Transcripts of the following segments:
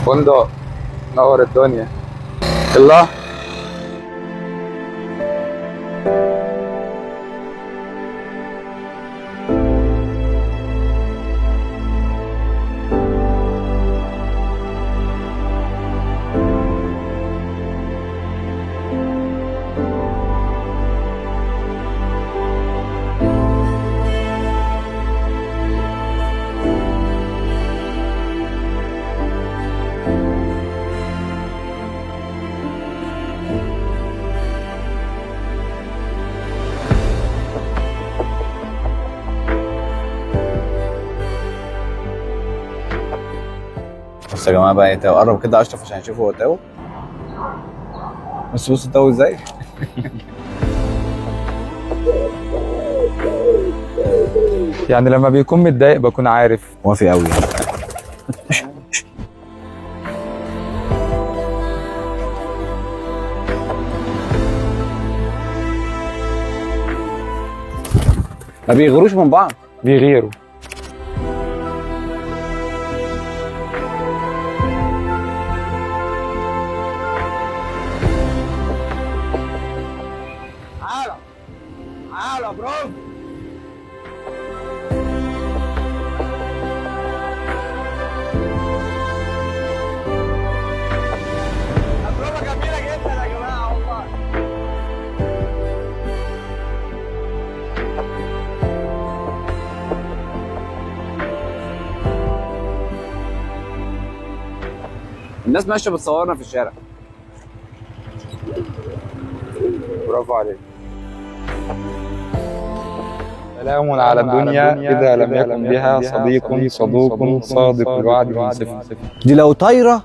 فندق نور الدنيا. يلا بص يا جماعه بقى تاو قرب كده اشرف عشان نشوفه هو تاو. بص التاو ازاي. يعني لما بيكون متضايق بكون عارف. وافي قوي. ما بيغيروش من بعض. بيغيروا. تعالى برافو. تجربة جميلة جدا يا جماعة والله. الناس ماشية بتصورنا في الشارع. برافو عليك. سلام على الدنيا إذا لم يكن بها صديق صدوق صادق الوعد منصف. دي لو طايرة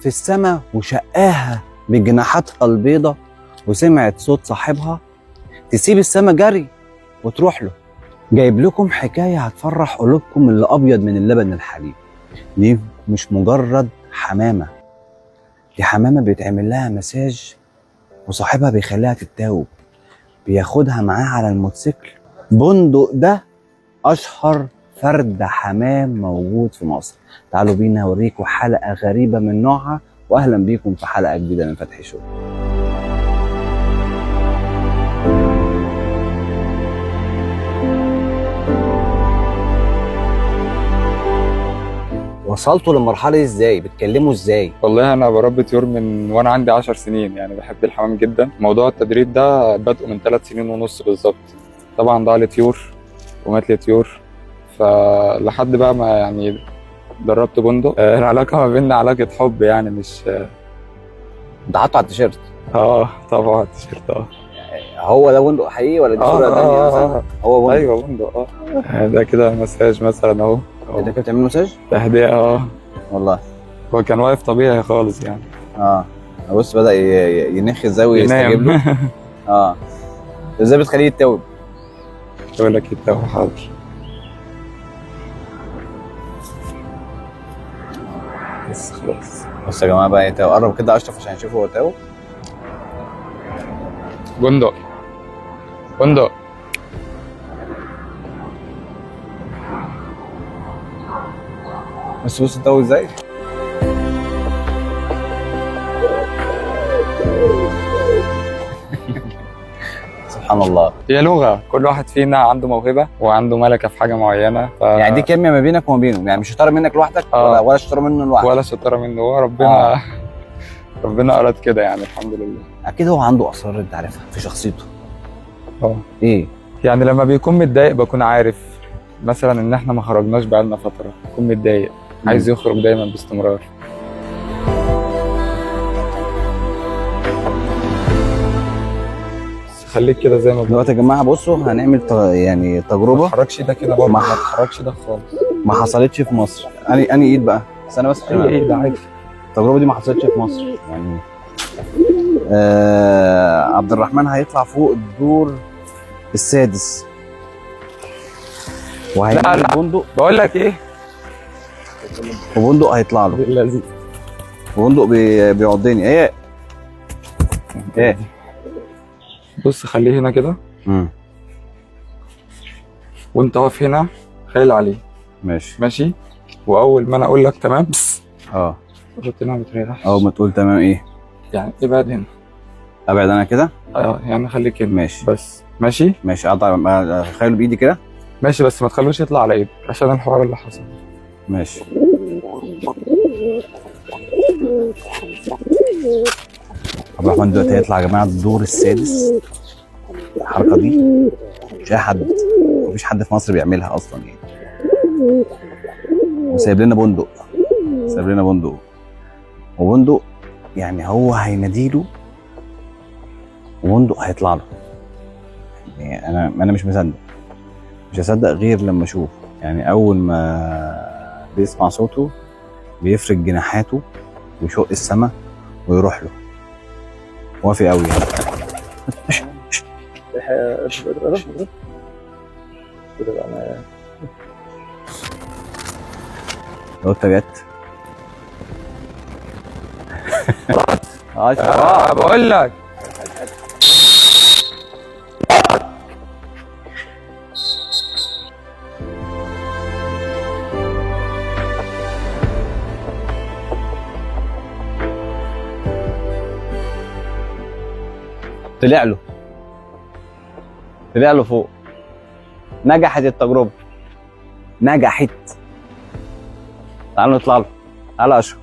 في السماء وشقاها بجناحاتها البيضة وسمعت صوت صاحبها تسيب السماء جري وتروح له. جايب لكم حكاية هتفرح قلوبكم اللي أبيض من اللبن الحليب. دي مش مجرد حمامة، دي حمامة بيتعمل لها مساج وصاحبها بيخليها تتاوب، بياخدها معاه على الموتوسيكل. بندق ده أشهر فرد حمام موجود في مصر. تعالوا بينا أوريكم حلقة غريبة من نوعها، وأهلا بيكم في حلقة جديدة من فتحي شو. وصلتوا للمرحلة دي ازاي؟ بتكلموا ازاي؟ والله أنا بربي طيور من وأنا عندي 10 سنين، يعني بحب الحمام جدا. موضوع التدريب ده بدأه من 3 سنين ونص بالظبط. طبعا ضاع لي طيور ومات لي طيور، فلحد بقى ما يعني دربت بندق. العلاقة ما بيننا علاقة حب يعني، مش ضغطوا على التيشيرت. طبعا التيشيرت. هو ده بندق حقيقي ولا دي صورة تانية مثلا؟ هو بندق. ايوه بندق. ده كده مساج مثلا اهو. انت كنت بتعمل مساج؟ تهدئة. والله هو كان واقف طبيعي خالص يعني. بص بدأ ينخ ازاي ويستجيب له. ازاي بتخليه يتوب؟ يقول لك يتوب. حاضر. بس خلاص. بص يا جماعه بقى تاو قرب كده اشرف عشان نشوفه هو تاو. بندق بندق. بص التاو ازاي. سبحان الله. هي لغة، كل واحد فينا عنده موهبة وعنده ملكة في حاجة معينة. يعني دي كيمياء ما بينك وما بينه، يعني مش شطارة منك لوحدك ولا شطارة منه لوحده ولا شطارة منه هو. ربنا ربنا أراد كده يعني، الحمد لله. أكيد هو عنده أسرار أنت عارفها في شخصيته. إيه؟ يعني لما بيكون متضايق بكون عارف مثلا إن إحنا ما خرجناش بقالنا فترة، بيكون متضايق عايز يخرج دايما باستمرار. خليك كده زي ما دلوقتي يا جماعه بصوا هنعمل يعني تجربه. ما تحركش ده كده برضه، ما تحركش ده خالص. ما حصلتش في مصر. أني ايد بقى استنى بس. اي ايد عادي. التجربه دي ما حصلتش في مصر يعني. عبد الرحمن هيطلع فوق الدور السادس وهيعمل بندق. بقول لك ايه، وبندق هيطلع له لذيذ. وبندق بيعضني. ايه بص خليه هنا كده وانت واقف هنا خايل عليه. ماشي ماشي. واول ما انا اقول لك تمام قلت لها ما بتريحش. اول ما تقول تمام ايه؟ يعني ابعد هنا. ابعد انا كده؟ يعني خليك هنا ماشي بس. ماشي ماشي. اقطع خيله بايدي كده. ماشي، بس ما تخلوش يطلع على ايدك عشان الحوار اللي حصل. ماشي. عبد الرحمن دلوقتي هيطلع يا جماعه الدور السادس. الحركه دي مش اي حد، مفيش حد في مصر بيعملها اصلا يعني. وسايب لنا بندق، سايب لنا بندق، وبندق يعني هو هيناديله وبندق هيطلع له. يعني انا مش مصدق، مش هصدق غير لما اشوف. يعني اول ما بيسمع صوته بيفرد جناحاته ويشق السما ويروح له. وافي قوي يعني. لو انت جت بقول لك طلع له فوق. نجحت التجربة، نجحت. تعالوا نطلع له. تعالى اشرف.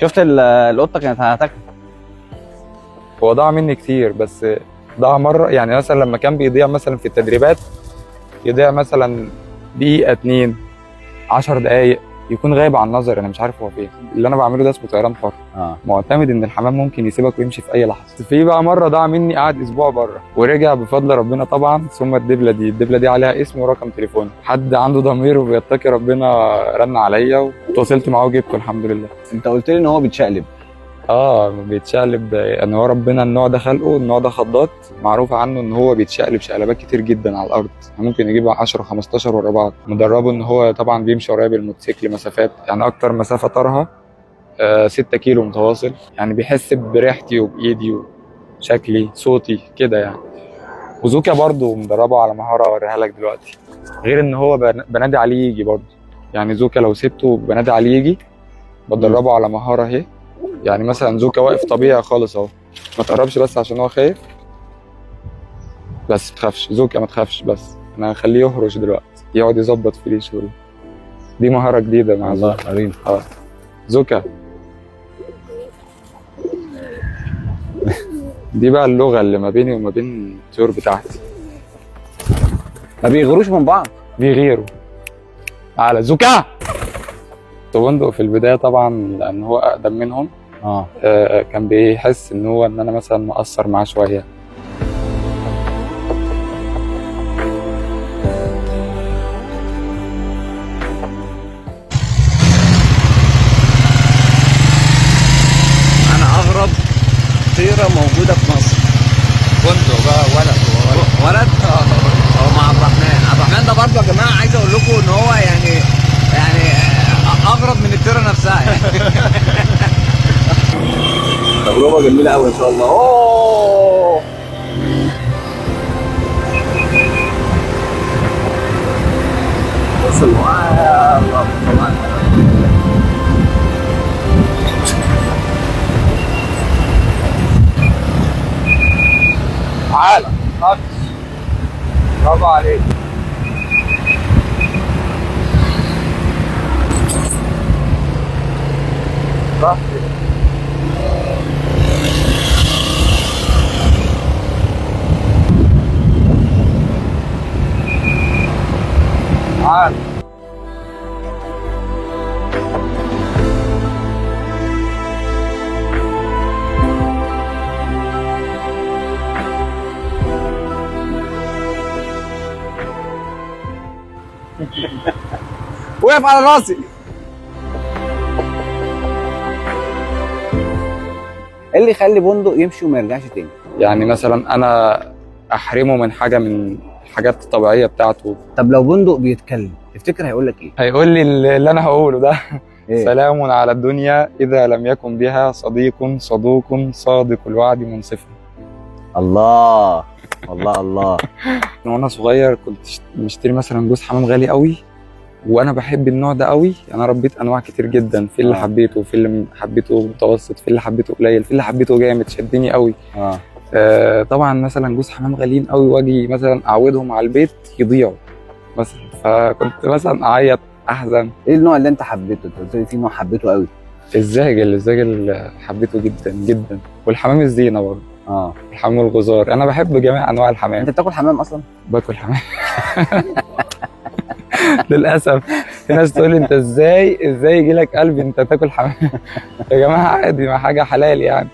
شفت القطة كانت هتاكل. هو ضاع مني كتير، بس ضاع مرة. يعني مثلا لما كان بيضيع مثلا في التدريبات، يضيع مثلا دقيقة 2 10 دقايق، يكون غايب عن نظري، انا مش عارف هو فين. اللي انا بعمله ده اسمه طيران حر. معتمد ان الحمام ممكن يسيبك ويمشي في اي لحظه. في بقى مره ضاع مني، قعد اسبوع بره ورجع بفضل ربنا طبعا. ثم الدبله دي عليها اسمي ورقم تليفوني. حد عنده ضمير وبيتقي ربنا رن عليا وتواصلت معاه وجبته الحمد لله. انت قلت لي ان هو بيتشقلب. بيتشقلب. ان هو ربنا النوع ده خلقه، النوع ده خضات، معروف عنه ان هو بيتشقلب شقلبات كتير جدا على الارض. ممكن يجيب 10 15 ورا بعض. مدربه ان هو طبعا بيمشي ورايا بالموتوسيكل مسافات، يعني اكتر مسافه طارها 6 كيلو متواصل. يعني بيحس بريحتي وبايدي وشكلي صوتي كده يعني. وزوكا برضو مدربه على مهاره اوريها لك دلوقتي. غير ان هو بنادي عليه يجي برضو. يعني زوكا لو سبته بنادي عليه يجي، بدربه على مهاره اهي. يعني مثلا زوكا واقف طبيعي خالص اهو، ما تقربش بس عشان هو خايف. بس ما تخافش زوكا، ما تخافش. بس انا هخليه يهرش دلوقتي، يقعد يظبط في ريشه. دي مهاره جديده مع زوكا. قريب. زوكا دي بقى اللغه اللي ما بيني وما بين الطيور بتاعتي. ما بيغيروش من بعض. بيغيروا على زوكا. بندق في البدايه طبعا لان هو اقدم منهم. كان بيحس ان انا مثلا مقصر معاه شويه. انا اغرب طيره موجوده في مصر بندق بقى ولد. هو مع عبد الرحمن ده برضه يا جماعه. عايز اقول لكم ان هو يعني اغرب من الطيره نفسها يعني. تجربه جميله قوي ان شاء الله. وصل معايا طبعا. تعالى برافو عليك. صح. تعال. وقف على راسي. ايه اللي يخلي بندق يمشي وما يرجعش تاني؟ يعني مثلا انا احرمه من حاجه من الحاجات الطبيعيه بتاعته. طب لو بندق بيتكلم تفتكر هيقول لك ايه؟ هيقول لي اللي انا هقوله ده. إيه؟ سلام على الدنيا اذا لم يكن بها صديق صدوق صادق الوعد منصف. الله الله الله. وانا صغير كنت مشتري مثلا جوز حمام غالي قوي، وانا بحب النوع ده قوي. انا ربيت انواع كتير جدا، في اللي حبيته وفي اللي حبيته متوسط، في اللي حبيته قليل، في اللي حبيته جامد شدني قوي. طبعا مثلا جوز حمام غاليين قوي، واجي مثلا اعودهم على البيت يضيعوا مثلا، فكنت مثلا اعيط احزن. ايه النوع اللي انت حبيته؟ انت قلت لي في نوع حبيته قوي. الزاجل حبيته جدا جدا، والحمام الزينه برضه. الحمام الغزار، انا بحب جميع انواع الحمام. انت بتاكل حمام اصلا؟ باكل حمام. للاسف في ناس تقول لي انت ازاي يجي لك قلب انت تاكل حمام؟ يا جماعه عادي، ما حاجه حلال يعني.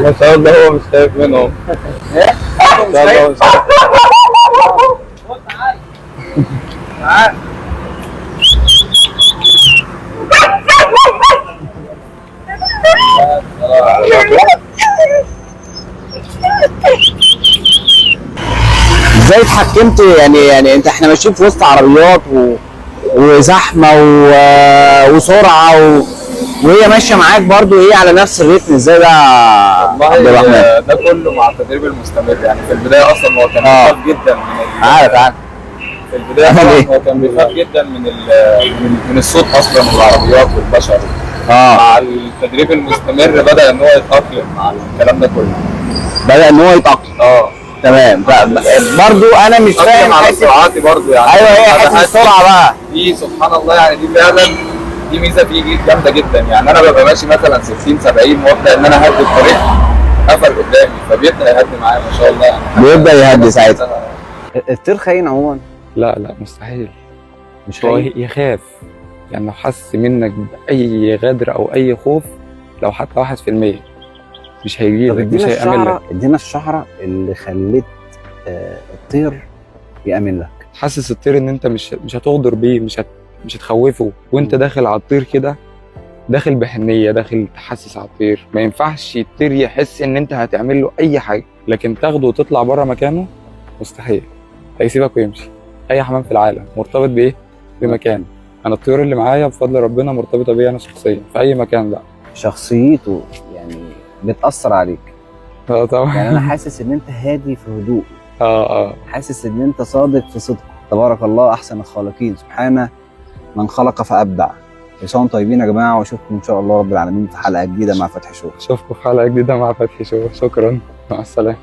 ما شاء الله هو مش خايف منهم. ما شاء الله مش خايف. تعال ازاي اتحكمت يعني انت احنا ماشيين في وسط عربيات وزحمه وسرعه وهي ماشيه معاك برضو ايه على نفس الريتم، ازاي بقى؟ والله ده كله مع التدريب المستمر. يعني في البدايه اصلا هو كان بيخاف جدا تعالى في البدايه طبعا هو كان بيخاف جدا من الصوت اصلا والعربيات والبشر. مع التدريب المستمر بدا ان هو يتاقلم مع الكلام ده كله. تمام. برضو انا مش فاهم على سرعاتي برضو يعني. ايوه هي حته السرعه بقى دي سبحان الله يعني، دي فعلا دي ميزه فيه جامده جدا. يعني انا ببقى ماشي مثلا 60 70 وابدا ان انا اهدي الطريق، قفل قدامي فبيبدا يهدي معايا ما شاء الله يعني. بيبدا يهدي ساعتها. الطير خاين عموما؟ لا مستحيل. مش خاين؟ يخاف يعني، لو حس منك باي غدر او اي خوف، لو حتى 1% مش هيجيلك، مش هيأمن لك. ادينا الشعره اللي خلت الطير يأمن لك. حسس الطير ان انت مش هتغدر بيه، مش هتخوفه، وانت داخل على الطير كده، داخل بحنيه، داخل تحسس على الطير. ما ينفعش الطير يحس ان انت هتعمل له اي حاجه، لكن تاخده وتطلع بره مكانه مستحيل، هيسيبك ويمشي. اي حمام في العالم مرتبط بايه؟ بمكان. انا الطيور اللي معايا بفضل ربنا مرتبطه بيا انا شخصيا في اي مكان بقى. شخصيته يعني بتأثر عليك. طبعا. يعني انا حاسس ان انت هادي في هدوء. حاسس ان انت صادق في صدق. تبارك الله احسن الخالقين، سبحانه من خلق فابدع. كل سنه وانتم طيبين يا جماعه، واشوفكم ان شاء الله رب العالمين في حلقه جديده مع فتحي شو. اشوفكم في حلقه جديده مع فتحي شو. شكرا، مع السلامه.